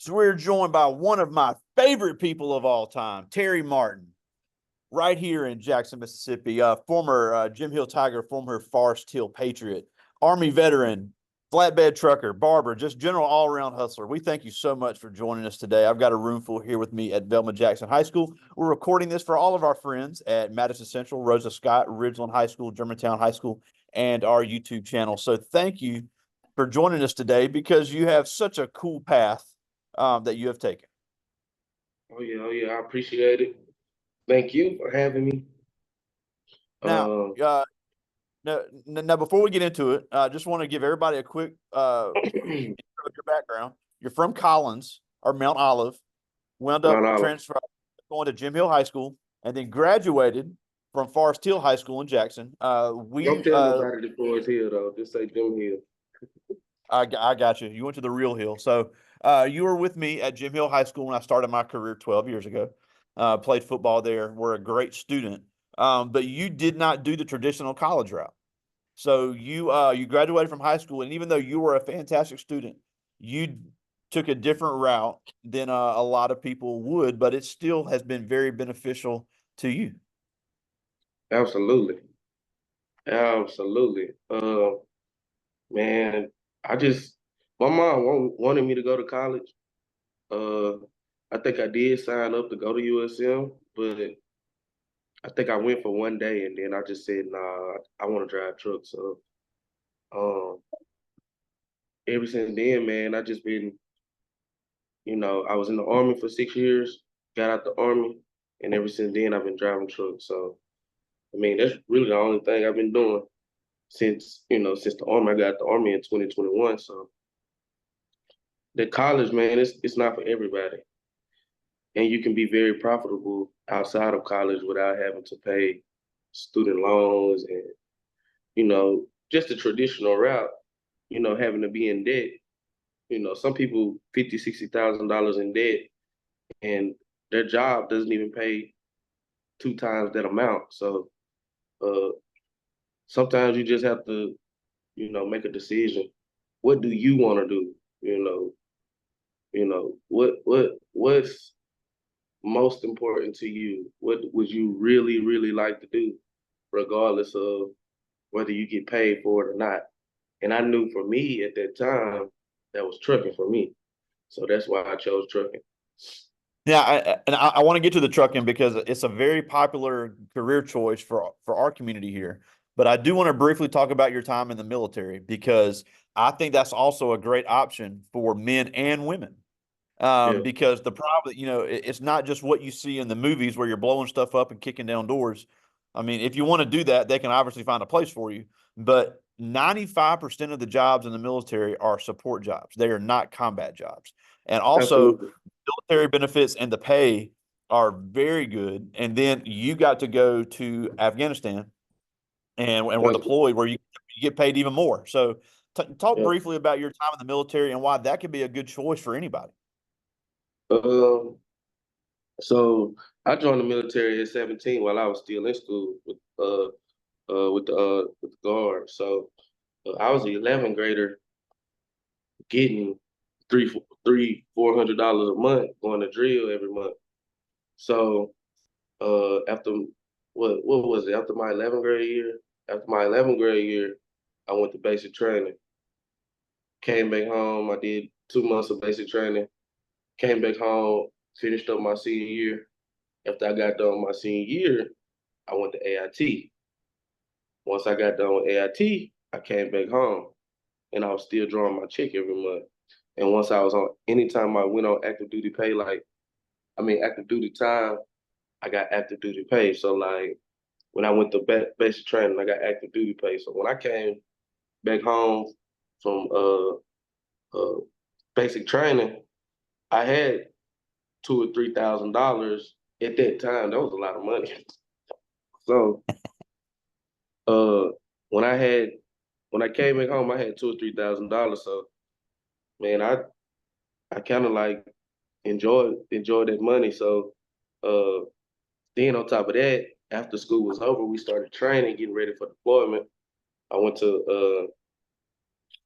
So we're joined by one of my favorite people of all time, Terry Martin, right here in Jackson, Mississippi. Former Jim Hill Tiger, former Forest Hill Patriot, Army veteran, flatbed trucker, barber, just general all-around hustler. We thank you so much for joining us today. I've got a room full here with me at Velma Jackson High School. We're recording this for all of our friends at Madison Central, Rosa Scott, Ridgeland High School, Germantown High School, and our YouTube channel. So thank you for joining us today because you have such a cool path that you have taken. Oh yeah, I appreciate it. Thank you for having me. Now, Uh, now, before we get into it, I just want to give everybody a quick intro of your background. You're from Collins or Mount Olive, wound Mount up Olive. transfer going to Jim Hill High School, and then graduated from Forest Hill High School in Jackson. Don't tell nobody the Forest Hill though. Just say Jim Hill. I got you. You went to the real Hill. So you were with me at Jim Hill High School when I started my career 12 years ago. Played football there. Were a great student. But you did not do the traditional college route. So you graduated from high school, and even though you were a fantastic student, you took a different route than a lot of people would, but it still has been very beneficial to you. Absolutely. Absolutely. Man, I just my mom wanted me to go to college. Uh, I think I did sign up to go to USM, but I think I went for one day and then I just said, nah, I want to drive trucks. So um, ever since then, man, I just been, I was in the Army for 6 years, got out the Army, and ever since then I've been driving trucks. So I mean, that's really the only thing I've been doing since the Army. I got the Army in 2021. So the college, man, it's not for everybody. And you can be very profitable outside of college without having to pay student loans and, just the traditional route, having to be in debt. Some people 50, $60,000 in debt and their job doesn't even pay two times that amount. So uh, sometimes you just have to, make a decision. What do you want to do? What's most important to you? What would you really, really like to do, regardless of whether you get paid for it or not? And I knew for me at that time that was trucking for me. So that's why I chose trucking. Yeah, I want to get to the trucking because it's a very popular career choice for our community here. But I do want to briefly talk about your time in the military because I think that's also a great option for men and women. Yeah, Because the problem, it's not just what you see in the movies where you're blowing stuff up and kicking down doors. I mean, if you want to do that, they can obviously find a place for you. But 95% of the jobs in the military are support jobs. They are not combat jobs. And also, absolutely. military benefits and the pay are very good. And then you got to go to Afghanistan and were That's, deployed where you get paid even more. So talk yeah. briefly about your time in the military and why that could be a good choice for anybody. Um, so I joined the military at 17 while I was still in school with the guard. So I was an 11th grader getting $400 a month going to drill every month. So after what was it? After my 11th grade year, I went to basic training. Came back home. I did 2 months of basic training. Came back home, finished up my senior year. After I got done with my senior year, I went to AIT. Once I got done with AIT, I came back home and I was still drawing my check every month. And once I was on, anytime I went on active duty pay, active duty time, I got active duty pay. So like when I went to basic training, I got active duty pay. So when I came back home from uh, basic training, I had $2,000 or $3,000 at that time. That was a lot of money. So uh, when I had when I came back home, I had $2,000 or $3,000. So man, I kind of like enjoyed that money. So uh, then on top of that, after school was over, we started training, getting ready for deployment. I went to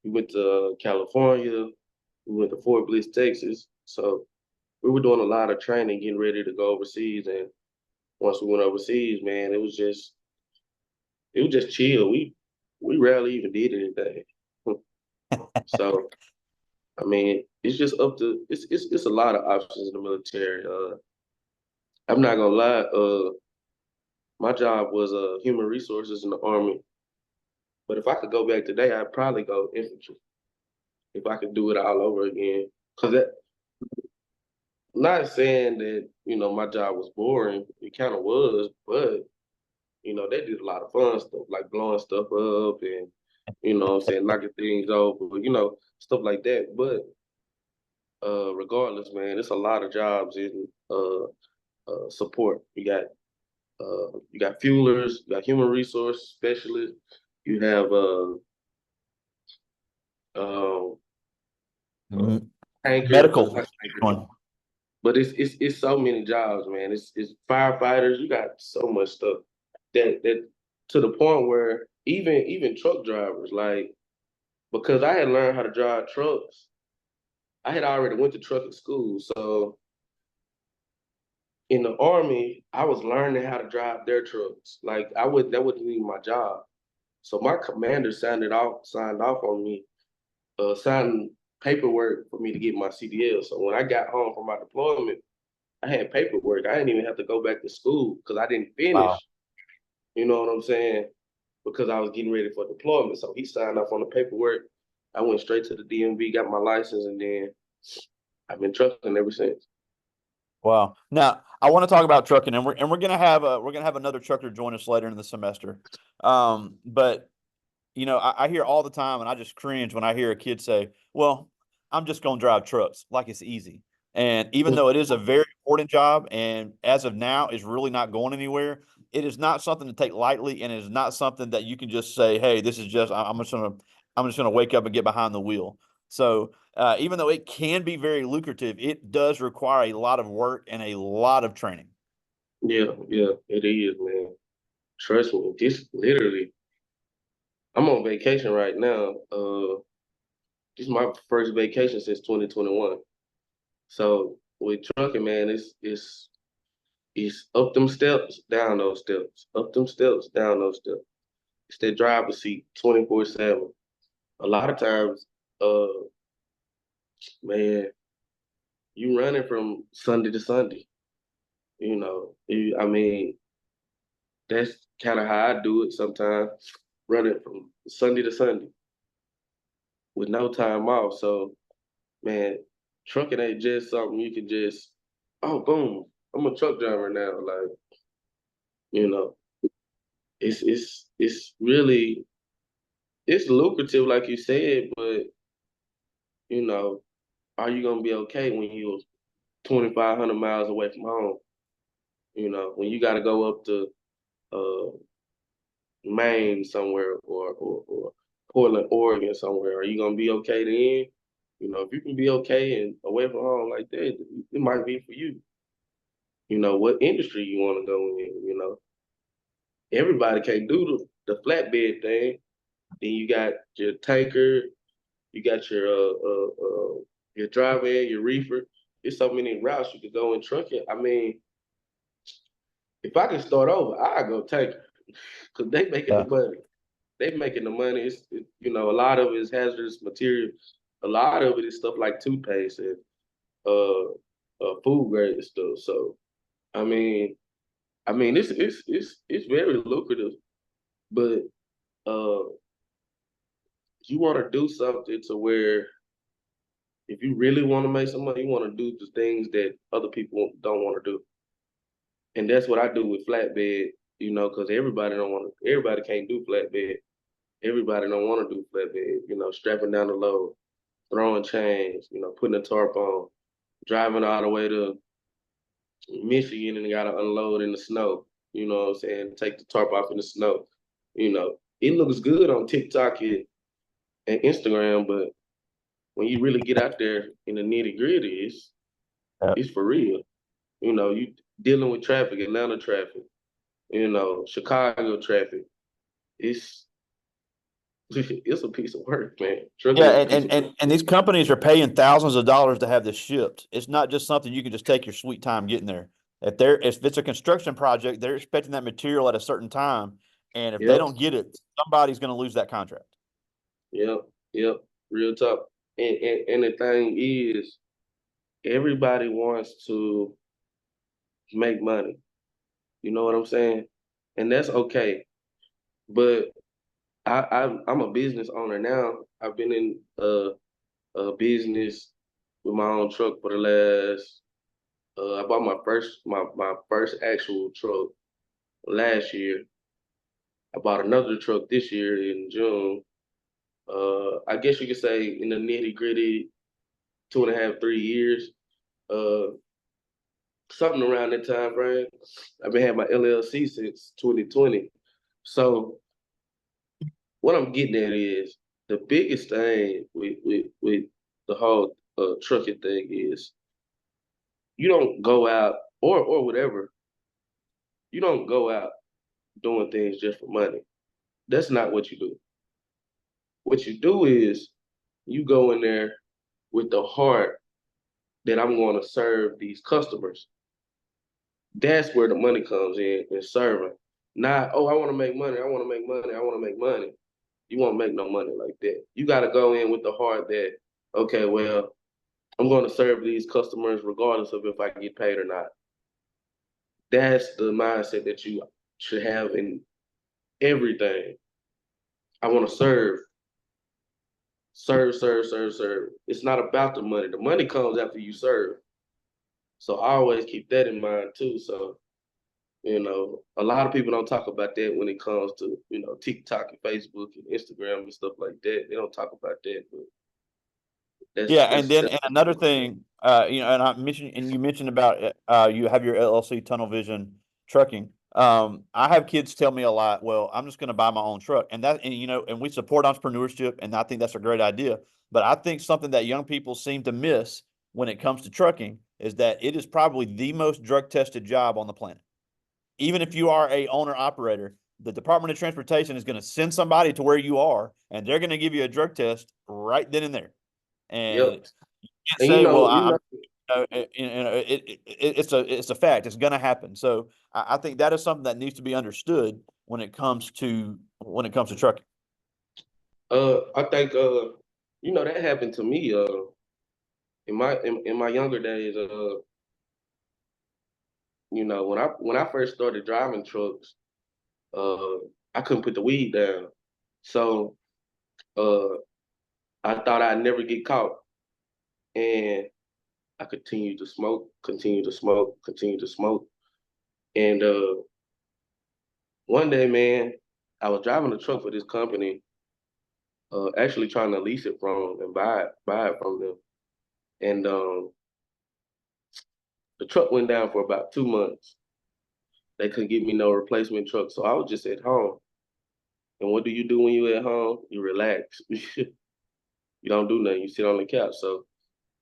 we went to California. We went to Fort Bliss, Texas. So we were doing a lot of training, getting ready to go overseas. And once we went overseas, man, it was just chill. We rarely even did anything. So I mean, it's just up to it's a lot of options in the military. I'm not gonna lie. My job was human resources in the Army. But if I could go back today, I'd probably go infantry if I could do it all over again. Cause that, not saying that my job was boring. It kind of was, but they did a lot of fun stuff like blowing stuff up and what I'm saying, knocking things over, stuff like that. But regardless, man, it's a lot of jobs in support. You got fuelers, you got human resource specialists, you have um, uh, tankers, Medical. but it's so many jobs, man. It's firefighters. You got so much stuff that to the point where even truck drivers, like because I had learned how to drive trucks, I had already went to trucking school. So in the Army, I was learning how to drive their trucks. Like that wouldn't be my job. So my commander signed off on me, signed paperwork for me to get my CDL. So when I got home from my deployment, I had paperwork. I didn't even have to go back to school because I didn't finish. Wow. You know what I'm saying? Because I was getting ready for deployment. So he signed off on the paperwork. I went straight to the DMV, got my license, and then I've been trucking ever since. Wow. Now I want to talk about trucking, and we're gonna have another trucker join us later in the semester. But I hear all the time, and I just cringe when I hear a kid say, "Well, I'm just gonna drive trucks like it's easy." And even though it is a very important job, and as of now is really not going anywhere, it is not something to take lightly, and it is not something that you can just say, "Hey, this is just I'm just gonna wake up and get behind the wheel." So even though it can be very lucrative, it does require a lot of work and a lot of training. Yeah, it is, man. Trust me, this literally. I'm on vacation right now. This is my first vacation since 2021. So with trucking, man, it's up them steps, down those steps, up them steps, down those steps. It's that driver's seat 24/7. A lot of times, man, you running from Sunday to Sunday. I mean, that's kind of how I do it sometimes, running from Sunday to Sunday with no time off. So, man, trucking ain't just something you can just, oh, boom, I'm a truck driver now. Like, you know, it's really it's lucrative, like you said, but you know, are you gonna be okay when you're 2,500 miles away from home? When you got to go up to uh, Maine somewhere or Portland, Oregon somewhere, are you gonna be okay then? If you can be okay and away from home like that, it might be for you. What industry you want to go in. Everybody can't do the flatbed thing. Then you got your tanker, you got your driver and your reefer. There's so many routes you could go in trucking. I mean, if I can start over, I go tanker because they making the Yeah. money. They making the money. A lot of it is hazardous material. A lot of it is stuff like toothpaste and food grade stuff. So I mean, it's very lucrative, but uh, you want to do something to where if you really want to make some money, you want to do the things that other people don't want to do. And that's what I do with flatbed, because everybody can't do flatbed. Everybody don't want to do flatbed, strapping down the load, throwing chains, putting a tarp on, driving all the way to Michigan and gotta unload in the snow. You know what I'm saying? Take the tarp off in the snow. It looks good on TikTok and Instagram, but when you really get out there in the nitty gritty, Yeah. it's for real. You dealing with traffic, Atlanta traffic, Chicago traffic. It's It's a piece of work, man. Trucking Yeah, is a and, piece and of work. and and these companies are paying thousands of dollars to have this shipped. It's not just something you can just take your sweet time getting there. If it's a construction project, they're expecting that material at a certain time, and if they Yep, don't get it, somebody's going to lose that contract. yep, yep. Real talk. And the thing is, everybody wants to make money. You know what I'm saying? And that's okay. But I'm a business owner now. I've been in a business with my own truck for the last. I bought my first actual truck last year. I bought another truck this year in June. I guess you could say in the nitty gritty, 2.5, 3 years. Uh, Something around that time frame. I've been having my LLC since 2020. So what I'm getting at is the biggest thing with the whole trucking thing is you don't go out or whatever. You don't go out doing things just for money. That's not what you do. What you do is you go in there with the heart that I'm going to serve these customers. That's where the money comes in serving. Not, oh, I want to make money. I want to make money. I want to make money. You won't make no money like that. You got to go in with the heart that, okay, well, I'm going to serve these customers regardless of if I get paid or not. That's the mindset that you should have in everything. I want to serve. It's not about the money. The money comes after you serve. So I always keep that in mind too. So, a lot of people don't talk about that when it comes to, TikTok and Facebook and Instagram and stuff like that. They don't talk about that, but that's Yeah, and that's then that's and another thing, and you mentioned about you have your LLC Tunnel Vision Trucking. I have kids tell me a lot. Well, I'm just going to buy my own truck, and we support entrepreneurship, and I think that's a great idea. But I think something that young people seem to miss when it comes to trucking is that it is probably the most drug tested job on the planet. Even if you are a owner operator, the Department of Transportation is going to send somebody to where you are, and they're going to give you a drug test right then and there. And yep. you can't And say, "Well, it's a fact. It's going to happen." So I think that is something that needs to be understood when it comes to trucking. I think that happened to me in my younger days. When I first started driving trucks, uh, I couldn't put the weed down, so uh, I thought I'd never get caught, and I continued to smoke, continue to smoke, continue to smoke, and one day, man, I was driving a truck for this company, actually trying to lease it from them and buy it from them, and the truck went down for about 2 months. They couldn't give me no replacement truck, so I was just at home. And what do you do when you at home? You relax. You don't do nothing. You sit on the couch. So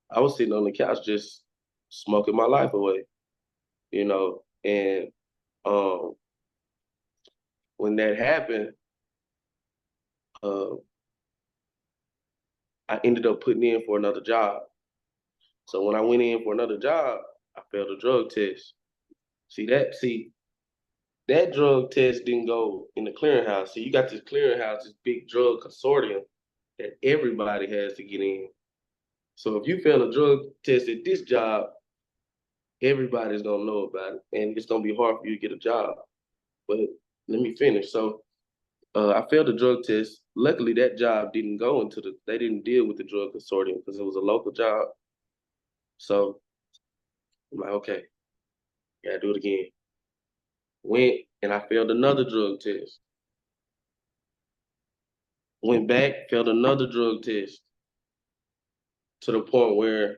I was sitting on the couch just smoking my life away, And um, when that happened, uh, I ended up putting in for another job. So when I went in for another job, I failed a drug test. See that drug test didn't go in the clearinghouse. So you got this clearinghouse, this big drug consortium that everybody has to get in. So if you fail a drug test at this job, everybody's gonna know about it, and it's gonna be hard for you to get a job. But let me finish. So I failed the drug test. Luckily, that job didn't go into they didn't deal with the drug consortium because it was a local job. So I'm like, okay, gotta do it again. Went and I failed another drug test. Went back, failed another drug test to the point where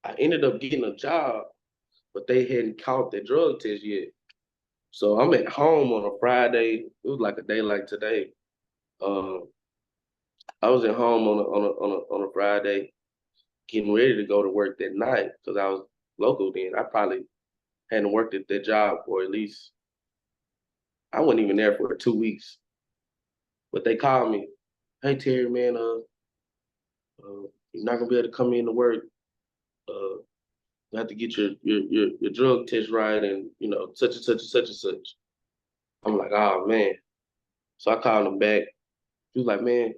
I ended up getting a job, but they hadn't caught the drug test yet. So I'm at home on a Friday. It was like a day like today. Um, I was at home on a Friday, getting ready to go to work that night because I was local then. I probably hadn't worked at that job for at least I wasn't even there for 2 weeks. But they called me. hey Terry, man, you're not gonna be able to come in to work. Uh, you have to get your drug test right, and such and such and such and such. I'm like, oh man. So I called him back. He was like, man,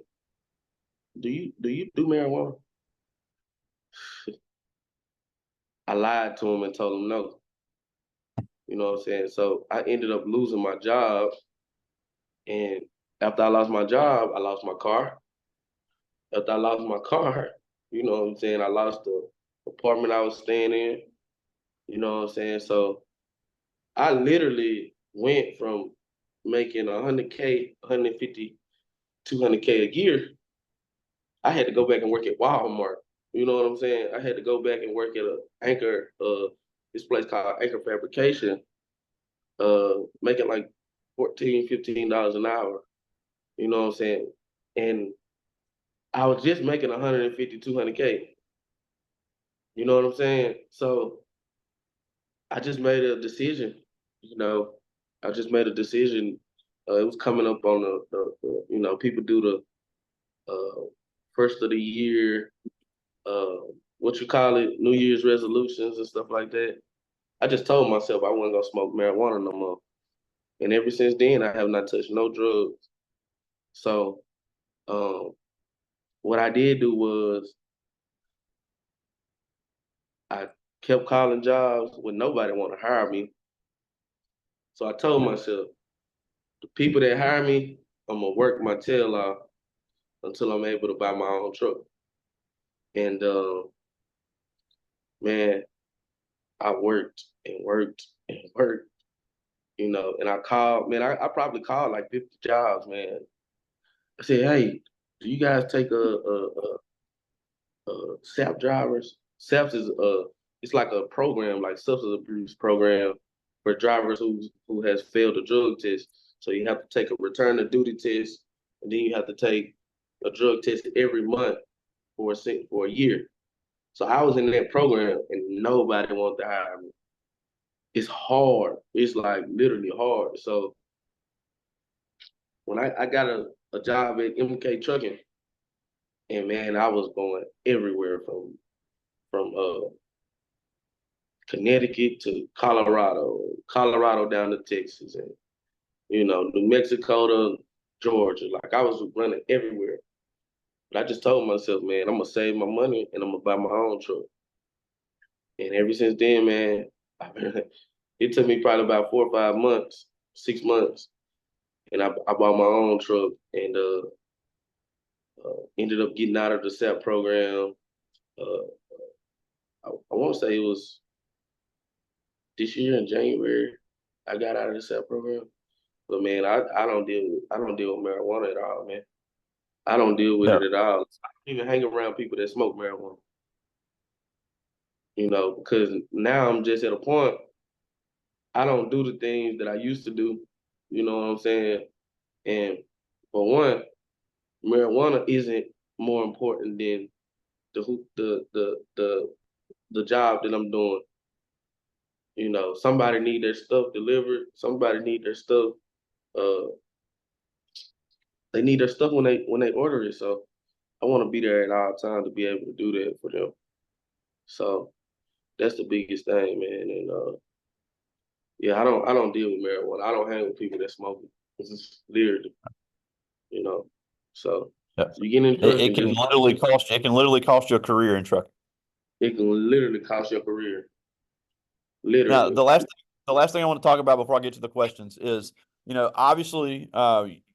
do you do marijuana? I lied to him and told him no. You know what I'm saying? So I ended up losing my job, and after I lost my job, I lost my car. After I lost my car, you know what I'm saying, I lost the apartment I was staying in. You know what I'm saying? So I literally went from making 100K, 150, 200K a year. I had to go back and work at Walmart. You know what I'm saying? I had to go back and work at a Anchor, this place called Anchor Fabrication, making like $14, $15 an hour. You know what I'm saying? And I was just making 150, 200K. You know what I'm saying? So I just made a decision. You know, I just made a decision. It was coming up on people do the first of the year, uh, what you call it, New Year's resolutions and stuff like that. I just told myself I wasn't gonna smoke marijuana no more. And ever since then, I have not touched no drugs. So um, what I did do was I kept calling jobs when nobody want to hire me. So I told myself, the people that hire me, I'm gonna work my tail off until I'm able to buy my own truck. And man, I worked and worked and worked, and I called, man, I probably called like 50 jobs, man. I said, hey, do you guys take SAP drivers? SAP is it's like a program, like substance abuse program for drivers who has failed a drug test. So you have to take a return to duty test, and then you have to take a drug test every month for a year. So I was in that program, and nobody wanted to hire me. It's hard. It's like literally hard. So when I got a job at MK Trucking, and man, I was going everywhere from Connecticut to Colorado, Colorado down to Texas, and New Mexico to Georgia. Like I was running everywhere. But I just told myself, man, I'm gonna save my money and I'm gonna buy my own truck. And ever since then, man, it took me probably about 4 or 5 months, 6 months, and I bought my own truck and ended up getting out of the SAP program. Uh, I want to say it was this year in January. I got out of the SAP program, but man, I don't deal with marijuana at all, man. I don't deal with it No. at all. I don't even hang around people that smoke marijuana, because now I'm just at a point. I don't do the things that I used to do. You know what I'm saying? And for one, marijuana isn't more important than the job that I'm doing. Somebody need their stuff delivered. Somebody need their stuff. Uh, they need their stuff when they order it. So I want to be there at all times to be able to do that for them. So that's the biggest thing, man. And yeah, I don't deal with marijuana. I don't hang with people that smoke it. This is literally, you know. So Yeah. you get in It trucking, can just literally cost you a career in trucking. it can literally cost your career. Now, Literally. the last thing I want to talk about before I get to the questions is, obviously,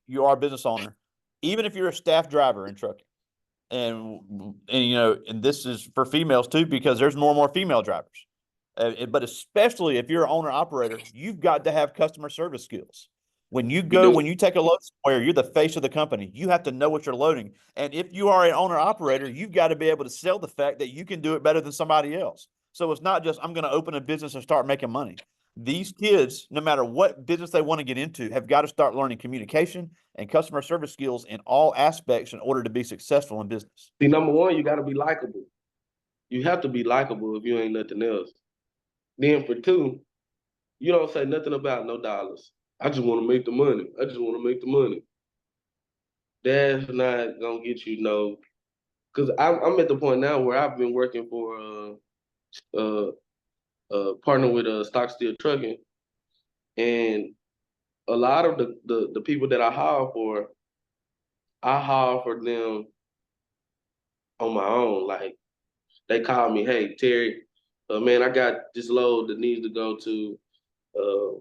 you are a business owner, even if you're a staff driver in trucking, and this is for females too because there's more and more female drivers. But especially if you're an owner operator, you've got to have customer service skills. You do. When you take a load somewhere, you're the face of the company. You have to know what you're loading. And if you are an owner operator, you've got to be able to sell the fact that you can do it better than somebody else. So it's not just, I'm going to open a business and start making money. These kids, no matter what business they want to get into, have got to start learning communication and customer service skills in all aspects in order to be successful in business. See, number one, you got to be likable. You have to be likable if you ain't nothing else. Then for two, you don't say nothing about no dollars. I just want to make the money. I just want to make the money. that's not gonna get you no. Because I'm at the point now where I've been working for uh partner with Stock Steel Trucking, and a lot of the people that I hire for them on my own. Like they call me, hey Terry, man, I got this load that needs to go to uh,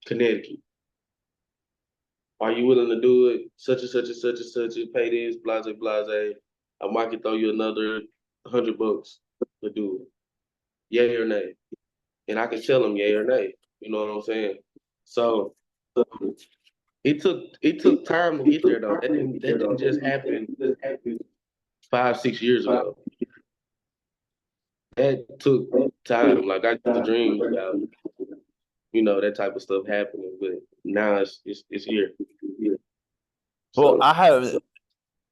Connecticut. Are you willing to do it? Such and such and such and such. And pay this, blase, blase. I might can throw you another $100 to do it. Yay or nay? And I can tell them yay or nay. You know what I'm saying? So it took time to get there though. That didn't just happen 5, 6 years ago. That took time. Like I used to dream about, that type of stuff happening, but now it's here. Well, So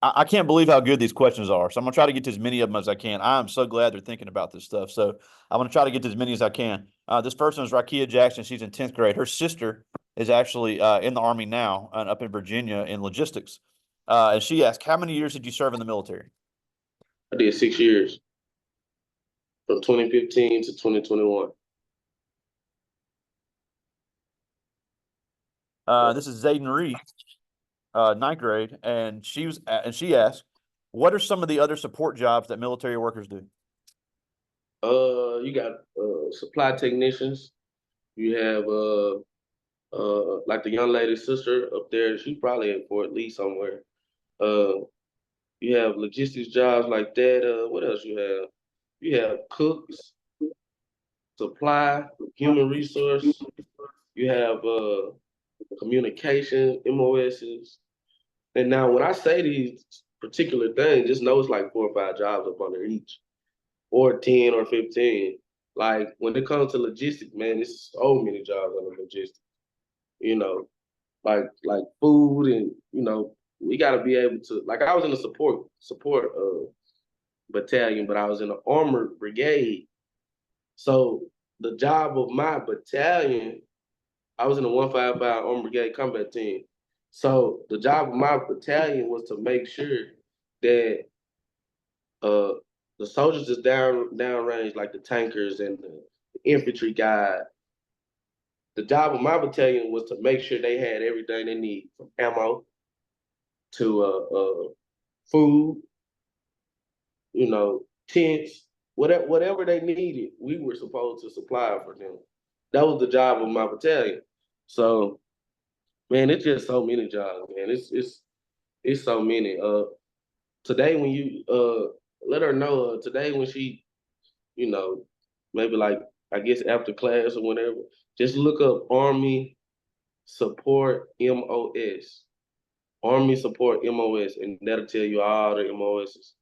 I can't believe how good these questions are. So I'm gonna try to get to as many of them as I can. I am so glad they're thinking about this stuff. So I'm gonna try to get to as many as I can. This person is Rakia Jackson. She's in 10th grade. Her sister is actually in the Army now and up in Virginia in logistics. And she asked, how many years did you serve in the military? I did 6 years from 2015 to 2021. This is Zayden Reed, 9th grade, and she asked, what are some of the other support jobs that military workers do? You got supply technicians. You have like the young lady's sister up there. She's probably at Fort Lee somewhere. You have logistics jobs like that. What else you have? You have cooks, supply, human resource. You have communication, MOSs. And now when I say these particular things, just know it's like 4 or 5 jobs up under each, or 10 or 15. Like when it comes to logistics, man, it's so many jobs under logistics. You know, like food, and we got to be able to. Like I was in a support battalion, but I was in an armored brigade. So the job of my battalion, I was in a 155 armored brigade combat team. So the job of my battalion was to make sure that uh the soldiers is downrange, like the tankers and the infantry guy. The job of my battalion was to make sure they had everything they need, from ammo to food, tents, whatever they needed, we were supposed to supply for them. That was the job of my battalion. So, man, it's just so many jobs, man. It's so many. Today when you let her know, today when she, you know, maybe like I guess after class or whatever, just look up Army Support MOS. Army Support MOS, and that'll tell you all the MOSs,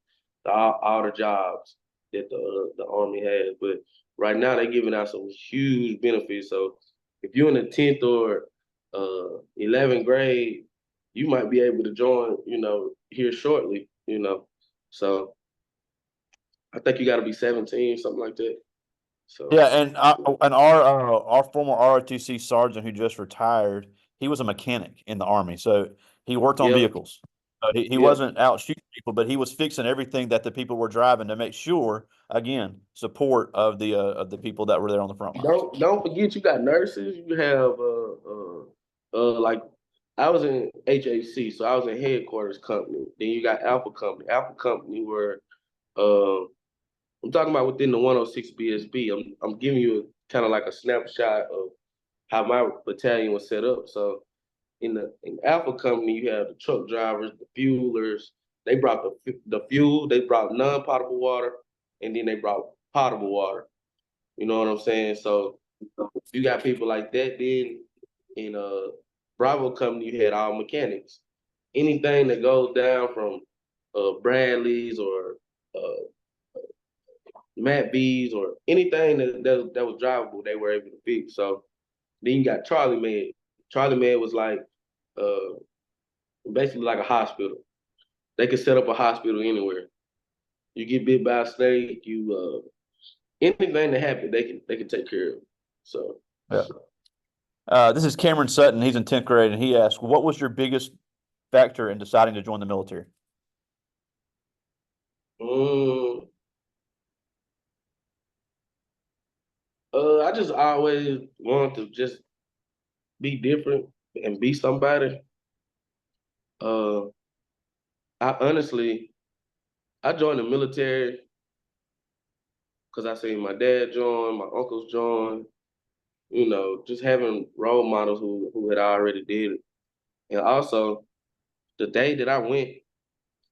all the jobs that the Army has. But right now they're giving out some huge benefits. So if you're in the 10th or 11th grade, you might be able to join, here shortly, So I think you got to be 17, something like that. So Yeah, and our former ROTC sergeant who just retired, he was a mechanic in the Army, so he worked on yeah, vehicles. He yeah. wasn't out shooting people, but he was fixing everything that the people were driving to make sure, again, support of the people that were there on the front lines. Don't forget you got nurses. You have like I was in HAC, so I was in headquarters company. Then you got Alpha Company. Alpha Company where I'm talking about within the 106 BSB. I'm giving you kind of like a snapshot of how my battalion was set up. So in Alpha Company, you have the truck drivers, the fuelers. They brought the fuel. They brought non-potable water, and then they brought potable water. You know what I'm saying? So you got people like that. Then in Bravo Company, you had all mechanics. Anything that goes down from Bradley's or Matt B's or anything that was drivable, they were able to fix. So then you got Charlie Med. Charlie Med was like basically like a hospital. They could set up a hospital anywhere. You get bit by a snake, anything that happens, they can take care of. So yeah. This is Cameron Sutton. He's in 10th grade, and he asked, "What was your biggest factor in deciding to join the military? Mm, I just always wanted to just be different and be somebody. Uh, I joined the military because I seen my dad join, my uncles join. You know, just having role models who had already did it, and also the day that I went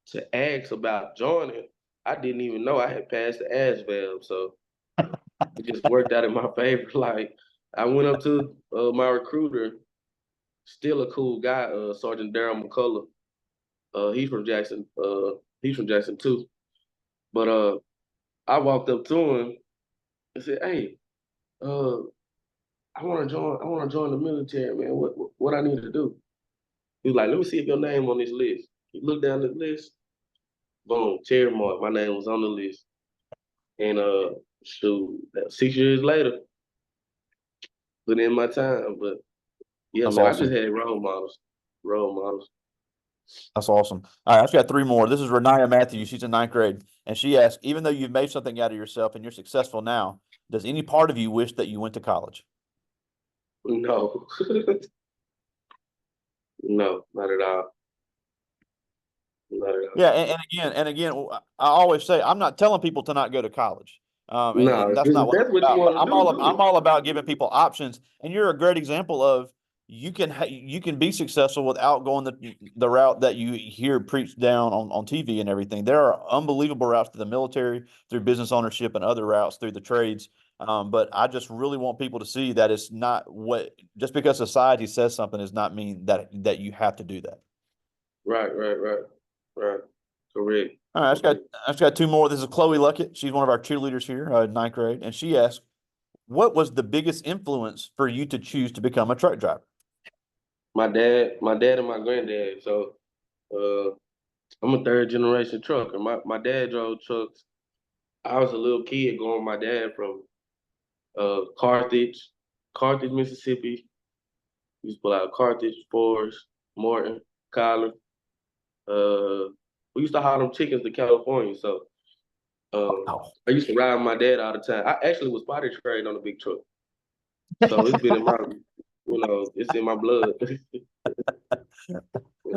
to ask about joining, I didn't even know I had passed the ASVAB, so it just worked out in my favor. Like I went up to my recruiter, still a cool guy, Sergeant Daryl McCullough. He's from Jackson. He's from Jackson too. But I walked up to him and said, "Hey, uh, I want to join. I want to join the military, man. What I need to do?" He was like, "Let me see if your name on this list." He looked down the list. Boom, Terry Mark. My name was on the list. And shoot, 6 years later, put in my time. But yeah, That's man, I just awesome. had role models. Role models. That's awesome. All right, I've got three more. This is Renaya Matthews. She's in ninth grade. And she asked, even though you've made something out of yourself and you're successful now, does any part of you wish that you went to college? No. No, not at all. Not at all. Yeah, and again, I always say I'm not telling people to not go to college. And No, that's not if what that's what I'm you about. But want to do, do I'm it. all about giving people options. And you're a great example of you can be successful without going the route that you hear preached down on TV and everything. There are unbelievable routes to the military, through business ownership, and other routes through the trades. But I just really want people to see that it's not what just because society says something does not mean that you have to do that. Right, right, right, right. Correct. All right, I've got two more. This is Chloe Luckett. She's one of our cheerleaders here, in ninth grade, and she asked, "What was the biggest influence for you to choose to become a truck driver?" My dad and my granddad. So uh, I'm a third generation trucker. My dad drove trucks. I was a little kid going with my dad from Carthage, Mississippi. We used to pull out Carthage, Forest, Morton, Collin. Uh, we used to haul them chickens to California. So Oh. I used to ride with my dad all the time. I actually was potty trained on a big truck. So it's been in my, it's in my blood. All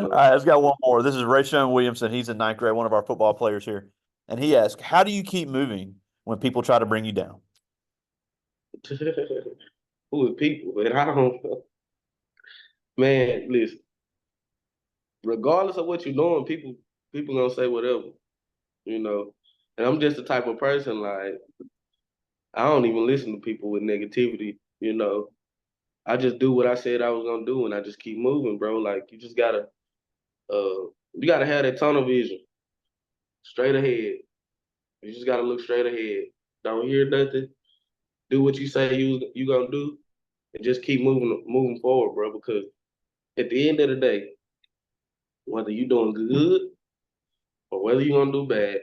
right, let's got one more. This is Rayshawn Williamson. He's in ninth grade, one of our football players here. And he asked, "How do you keep moving when people try to bring you down?" Who are people? And I don't know. Man, listen, regardless of what you're doing, people gonna say whatever, you know. And I'm just the type of person like I don't even listen to people with negativity. I just do what I said I was gonna do and I just keep moving, bro. Like you gotta have that tunnel vision. Straight ahead. You just gotta look straight ahead. Don't hear nothing. Do what you say you gonna do and just keep moving forward, bro. Because at the end of the day, whether you're doing good or whether you're gonna do bad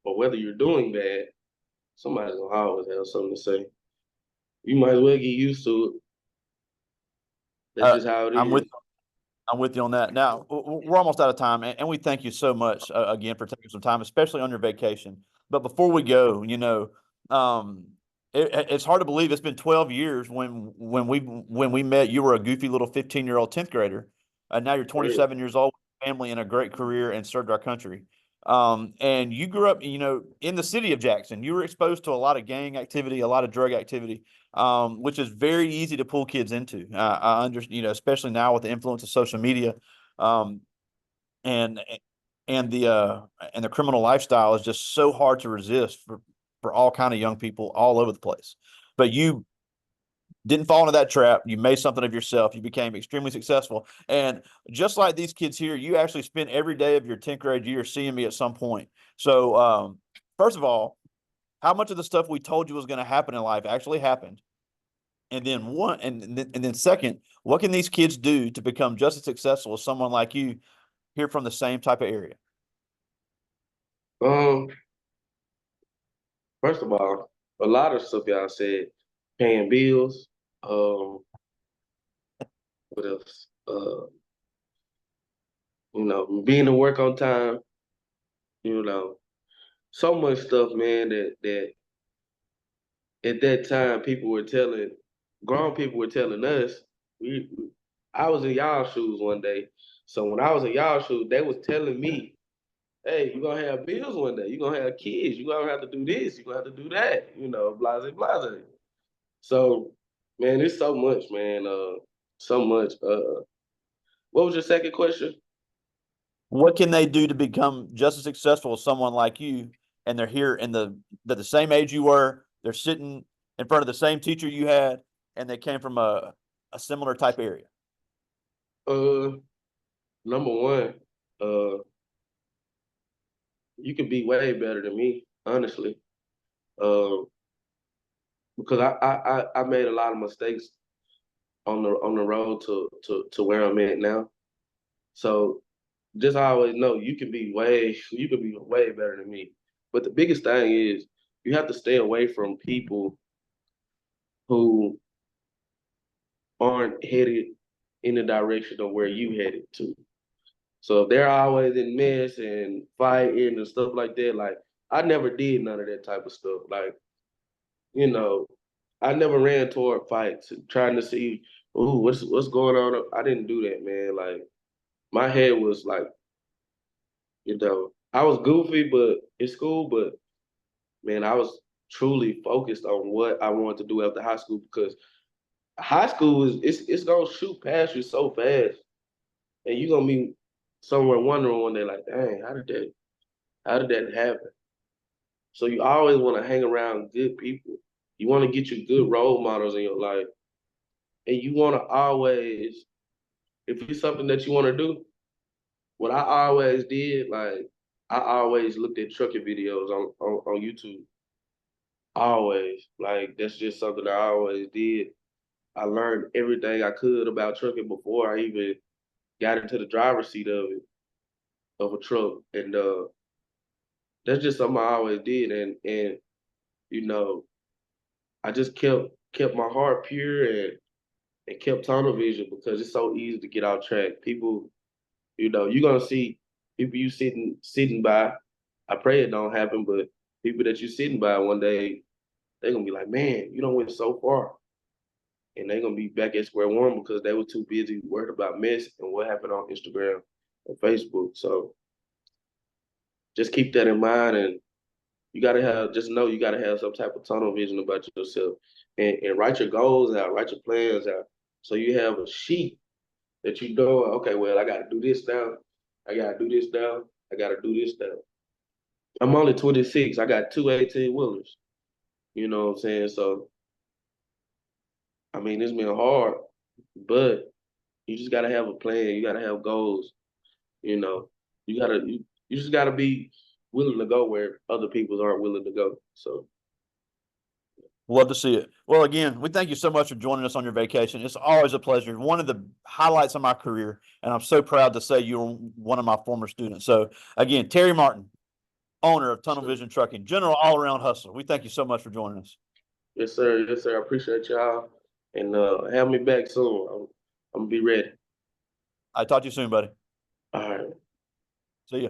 or whether you're doing bad, somebody's gonna always have something to say. You might as well get used to it. That's Uh, just how it I'm with is. I'm with you on that. Now, we're almost out of time, and we thank you so much again for taking some time, especially on your vacation. But before we go, um, it's hard to believe it's been 12 years when we met. You were a goofy little 15-year-old 10th grader, and now you're Right. 27 years old, family, and a great career, and served our country. And you grew up, in the city of Jackson. You were exposed to a lot of gang activity, a lot of drug activity, which is very easy to pull kids into. I understand, especially now with the influence of social media, um, and and the criminal lifestyle is just so hard to resist for all kind of young people all over the place. But you didn't fall into that trap. You made something of yourself. You became extremely successful. And just like these kids here, you actually spent every day of your 10th grade year seeing me at some point. So, first of all, how much of the stuff we told you was going to happen in life actually happened? And then second, what can these kids do to become just as successful as someone like you here from the same type of area? Um, First of all, a lot of stuff y'all said, paying bills. What else? being to work on time, you know, so much stuff, man, that at that time grown people were telling us, we I was in y'all shoes one day. So when I was in y'all shoes, they was telling me, hey, you're gonna have bills one day, you're gonna have kids, you're gonna have to do this, you're gonna have to do that, blase blase. So, man, it's so much, man. So much. What was your second question? What can they do to become just as successful as someone like you? And they're here they're the same age you were. They're sitting in front of the same teacher you had, and they came from a similar type area. Uh, Number one, uh, you can be way better than me, honestly. Uh, because I made a lot of mistakes on the road to where I'm at now. So just always know you can be way better than me. But the biggest thing is you have to stay away from people who aren't headed in the direction of where you headed to. So if they're always in mess and fighting and stuff like that, like I never did none of that type of stuff. Like, you know, I never ran toward fights and trying to see, ooh, what's going on. I didn't do that, man. Like my head was like, I was goofy, but in school, but man, I was truly focused on what I wanted to do after high school because high school it's gonna shoot past you so fast, and you're gonna be somewhere wondering one day, like, dang, how did that happen? So you always want to hang around good people. You want to get you good role models in your life, and you want to always, if it's something that you want to do, what I always did, like I always looked at trucking videos on YouTube. Always, like that's just something I always did. I learned everything I could about trucking before I even got into the driver's seat of a truck, and that's just something I always did, and you know I just kept my heart pure and kept tunnel vision because it's so easy to get off track. People, you're gonna see people you sitting by. I pray it don't happen, but people that you sitting by one day, they're gonna be like, man, you don't went so far. And they're gonna be back at square one because they were too busy worried about mess and what happened on Instagram and Facebook. So just keep that in mind, and you gotta have some type of tunnel vision about yourself, and write your goals out, write your plans out, so you have a sheet that you know. Okay, well, I got to do this now, I got to do this now, I got to do this now. I'm only 26. I got two 18 wheelers. You know what I'm saying? So I mean, it's been hard, but you just gotta have a plan. You gotta have goals. You know, you just gotta be willing to go where other people aren't willing to go. So Love to see it. Well, again, we thank you so much for joining us on your vacation. It's always a pleasure. One of the highlights of my career, and I'm so proud to say you're one of my former students. So, again, Terry Martin, owner of Tunnel Vision Trucking, general all around hustler. We thank you so much for joining us. yes, sir. Yes, sir. I appreciate y'all, and have me back soon. I'm gonna be ready. I talk to you soon, buddy. All right. See ya.